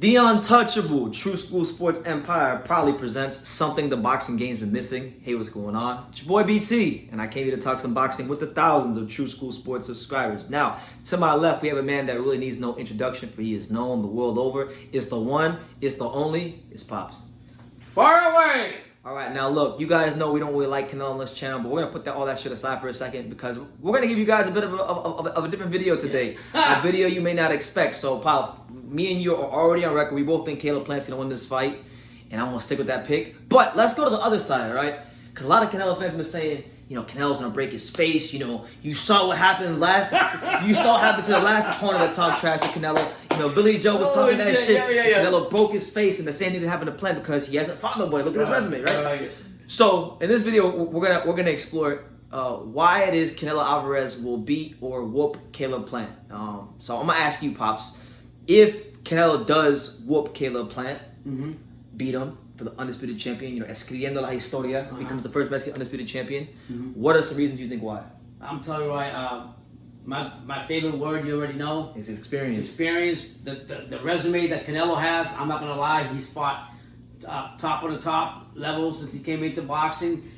The untouchable True School Sports Empire proudly presents something the boxing game's been missing. Hey, what's going on? It's your boy BT, and I came here to talk some boxing with the thousands of True School Sports subscribers. Now, to my left, we have a man that really needs no introduction, for he is known the world over. It's the one, it's the only, it's Pops. Far away! All right, now look, you guys know we don't really like Canelo on this channel, but we're gonna put all that shit aside for a second because we're gonna give you guys a bit of a different video today, a video you may not expect. So, Pop, me and you are already on record. We both think Caleb Plant's gonna win this fight, and I'm gonna stick with that pick. But let's go to the other side, right? Because a lot of Canelo fans have been saying, you know, Canelo's gonna break his face. You know, you saw what happened last. You saw what happened to the last opponent that talked trash to Canelo. You know, Billy Joe was talking that shit. Yeah. Canelo broke his face, and the same thing didn't happen to Plant because he hasn't fought nobody. Look at his resume, right? So in this video, we're gonna explore why it is Canelo Alvarez will beat or whoop Caleb Plant. So I'm gonna ask you, Pops, if Canelo does whoop Caleb Plant, beat him for the undisputed champion, you know, escribiendo la historia, becomes the first Mexican undisputed champion. What are some reasons you think why? I'm telling you why. My favorite word, you already know. His experience. His experience. The resume that Canelo has, I'm not going to lie, he's fought top of the top level since he came into boxing.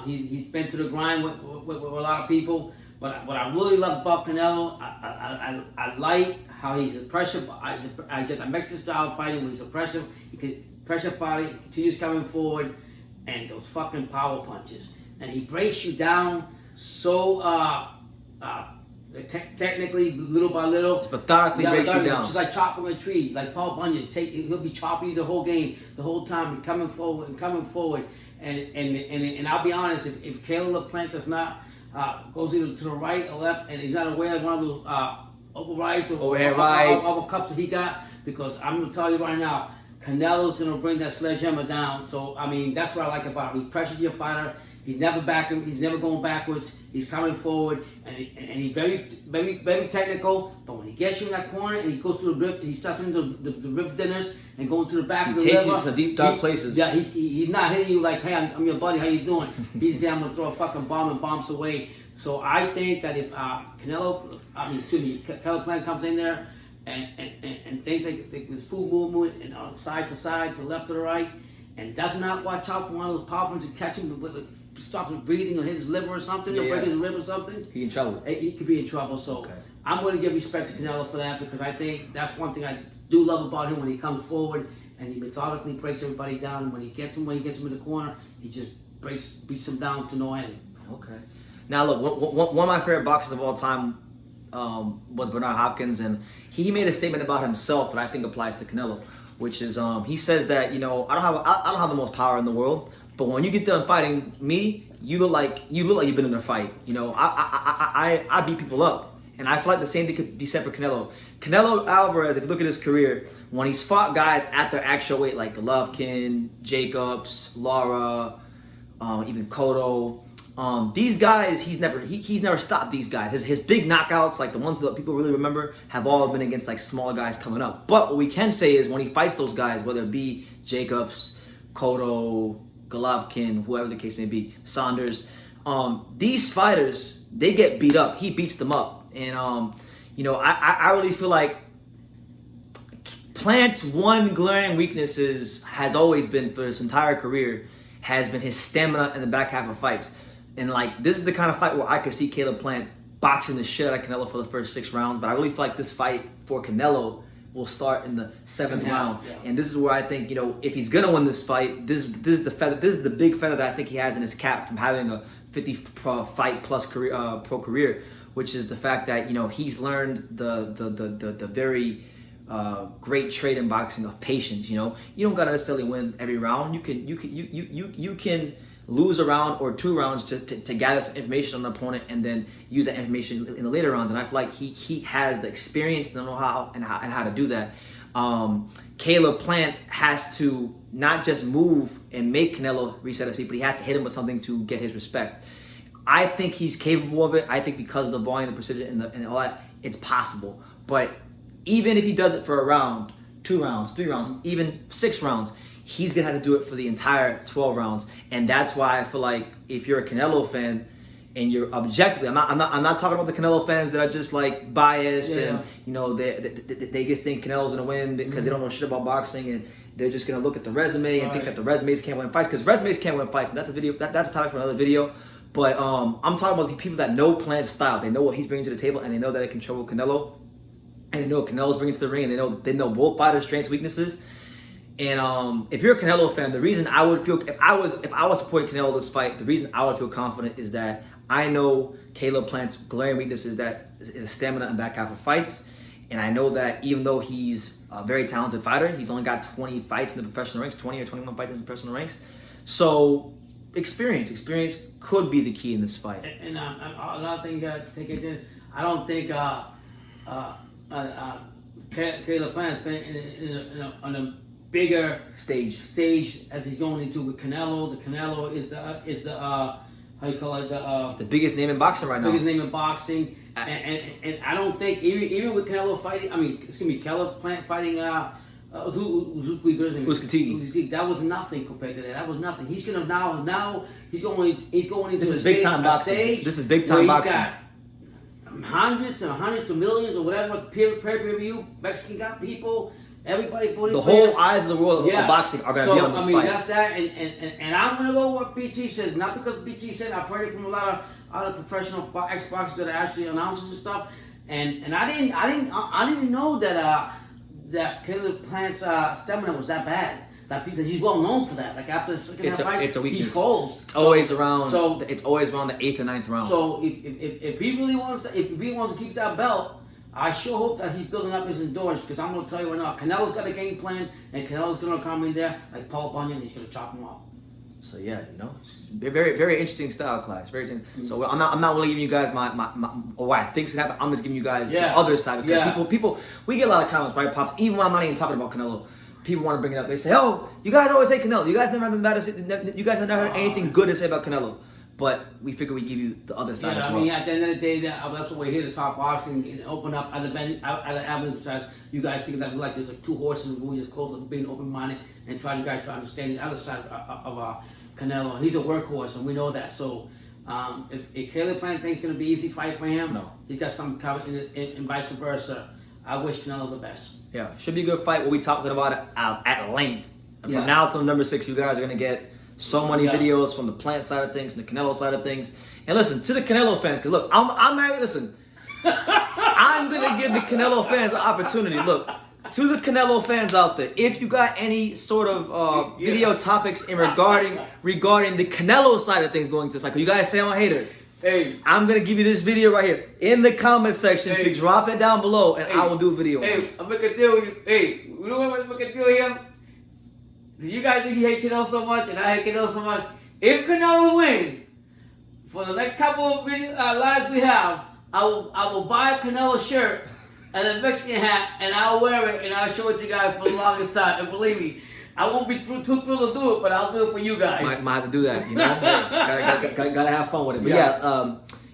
He's been to the grind with a lot of people. But what I really love about Canelo, I like how he's a pressure. I get a Mexican style fighting where he's a pressure. He can pressure fighting, continues coming forward, and those fucking power punches. And he breaks you down so technically, little by little. Just methodically breaks you down. Just like chopping a tree, like Paul Bunyan. He'll be chopping you the whole game, the whole time, and coming forward. And I'll be honest, if Caleb Plant does not goes either to the right or left, and he's not aware of one of those overrides or overhead rides, cups that he got, because I'm gonna tell you right now, Canelo's gonna bring that sledgehammer down. So I mean, that's what I like about him. He pressures your fighter. He's never backing. He's never going backwards. He's coming forward, and he's very technical. But when he gets you in that corner and he goes to the rib, and he starts into the rib dinners and going to the back of the liver. He takes you to the deep dark places. Yeah, he's not hitting you like, hey, I'm your buddy. How you doing? He's saying, I'm gonna throw a fucking bomb and bombs away. So I think that if Caleb Plant comes in there and things like this full movement and side to side, to left to the right, and does not watch out for one of those power punches to catch him with stop his breathing or hit his liver or something, or break his rib or something, he in trouble. He could be in trouble. So I'm going to give respect to Canelo for that, because I think that's one thing I do love about him, when he comes forward and he methodically breaks everybody down, and when he gets him in the corner, he just beats them down to no end. Okay. Now look, one of my favorite boxers of all time was Bernard Hopkins, and he made a statement about himself that I think applies to Canelo, which is he says that, you know, I don't have the most power in the world, but when you get done fighting me, you look like you've been in a fight. You know, I beat people up, and I feel like the same thing could be said for Canelo. Canelo Alvarez, if you look at his career, when he's fought guys at their actual weight, like Golovkin, Jacobs, Lara, even Cotto, these guys, he's never stopped these guys. His big knockouts, like the ones that people really remember, have all been against like smaller guys coming up. But what we can say is when he fights those guys, whether it be Jacobs, Cotto, Golovkin, whoever the case may be, Saunders, these fighters, they get beat up. He beats them up. And you know, I really feel like Plant's one glaring weakness has always been, for his entire career, has been his stamina in the back half of fights. And like, this is the kind of fight where I could see Caleb Plant boxing the shit out of Canelo for the first 6 rounds. But I really feel like this fight for Canelo will start in the 7th round. Yeah. And this is where I think, you know, if he's gonna win this fight, this is the big feather that I think he has in his cap from having a 50 fight plus career, pro career, which is the fact that, you know, he's learned the very great trait in boxing of patience. You know, you don't gotta necessarily win every round. You can lose a round or 2 rounds to gather some information on the opponent, and then use that information in the later rounds. And I feel like he has the experience, the know-how, and how to do that. Caleb Plant has to not just move and make Canelo reset his feet, but he has to hit him with something to get his respect. I think he's capable of it. I think because of the volume, the precision, and all that, it's possible. But even if he does it for a round, 2 rounds, 3 rounds, even 6 rounds, he's gonna have to do it for the entire 12 rounds. And that's why I feel like if you're a Canelo fan and you're objectively, I'm not talking about the Canelo fans that are just like biased and you know they just think Canelo's gonna win because they don't know shit about boxing and they're just gonna look at the resume and think that the resumes can't win fights because resumes can't win fights. And that's a video. That's a topic for another video. But I'm talking about the people that know Plant's style. They know what he's bringing to the table and they know that it can trouble Canelo, and they know what Canelo's bringing to the ring, and they know both fighters' strengths, weaknesses. And if you're a Canelo fan, the reason I would feel if I was supporting Canelo this fight, the reason I would feel confident is that I know Caleb Plant's glaring weakness is that is stamina and back half of fights, and I know that even though he's a very talented fighter, he's only got 20 fights in the professional ranks, 20 or 21 fights in the professional ranks. So experience could be the key in this fight. And another thing you gotta take into, I don't think Caleb Plant's been on a bigger stage as he's going into with Canelo. The Canelo is the how you call it, the biggest name in boxing right now. Biggest name in boxing, and I don't think even with Canelo fighting, Caleb Plant fighting Uzcategui. That was nothing compared to that. That was nothing. He's gonna now he's going into this is big time boxing. This is big time boxing. Got hundreds of millions or whatever pay-per-view. Mexican got people. Everybody put the whole eyes of the world of boxing are going to be on this fight. That's that, and I'm going to go what BT says, not because BT said. I've heard it from a lot of professional ex-boxers that are actually announcers and stuff, and I didn't know that Caleb Plant's stamina was that bad. That he's well known for that. Like after the second fight, it's a weakness. He folds. It's always around. So it's always around the 8th or 9th round. So if he really wants to keep that belt, I sure hope that he's building up his endurance, because I'm going to tell you right now, Canelo's got a game plan, and Canelo's going to come in there like Paul Bunyan, and he's going to chop him up. So yeah, very very interesting style clash. Very interesting. So I'm not really giving you guys my what I think's gonna happen. I'm just giving you guys the other side, because people we get a lot of comments, right, Pops? Even when I'm not even talking about Canelo, people want to bring it up. They say, "Oh, you guys always say Canelo. You guys never you guys have never heard anything good to say about Canelo." But we figure we give you the other side as well. I mean, at the end of the day, that's what we're here to talk boxing and open up other avenues besides you guys thinking that we like there's like two horses. We just close up, being open-minded, and try to understand the other side of Canelo. He's a workhorse, and we know that. So if Caleb Plant thinks it's going to be an easy fight for him, he's got something coming, and vice versa. I wish Canelo the best. Yeah, should be a good fight. We'll be talking about it at length. And from now till number 6, you guys are going to get so many videos from the Plant side of things, from the Canelo side of things. And listen, to the Canelo fans, because look, I'm married, listen. I'm going to give the Canelo fans an opportunity. Look, to the Canelo fans out there, if you got any sort of video topics regarding the Canelo side of things going to the fight, because you guys say I'm a hater. Hey, I'm going to give you this video right here in the comment section to drop it down below, and I will do a video. Hey, I'll make a deal with you. Hey, you know what I'm going to make a deal with him? Do you guys think he hate Canelo so much, and I hate Canelo so much? If Canelo wins, for the next couple of lives we have, I will buy a Canelo shirt and a Mexican hat, and I'll wear it, and I'll show it to you guys for the longest time. And believe me, I won't be too thrilled to do it, but I'll do it for you guys. Might have to do that, you know? gotta have fun with it. But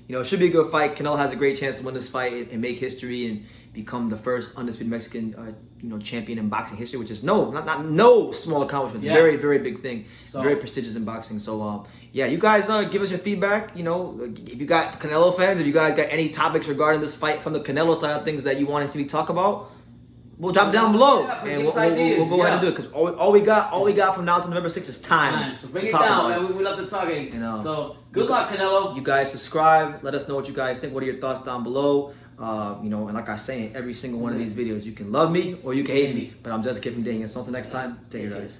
it should be a good fight. Canelo has a great chance to win this fight and make history and become the first undisputed Mexican champion in boxing history, which is no small accomplishment. Very, very big thing. Very prestigious in boxing. So you guys give us your feedback. If you got Canelo fans, if you guys got any topics regarding this fight from the Canelo side of things that you want to see me talk about, we'll drop it down below, and we'll go ahead and do it. Because all we got from now to November 6th is time. So bring it down, man. We love to talk. So good luck, Canelo. You guys subscribe. Let us know what you guys think. What are your thoughts down below? And like I say in every single one of these videos, you can love me or you can hate me, but I'm just Kid from Dang. So until next time, take care, guys.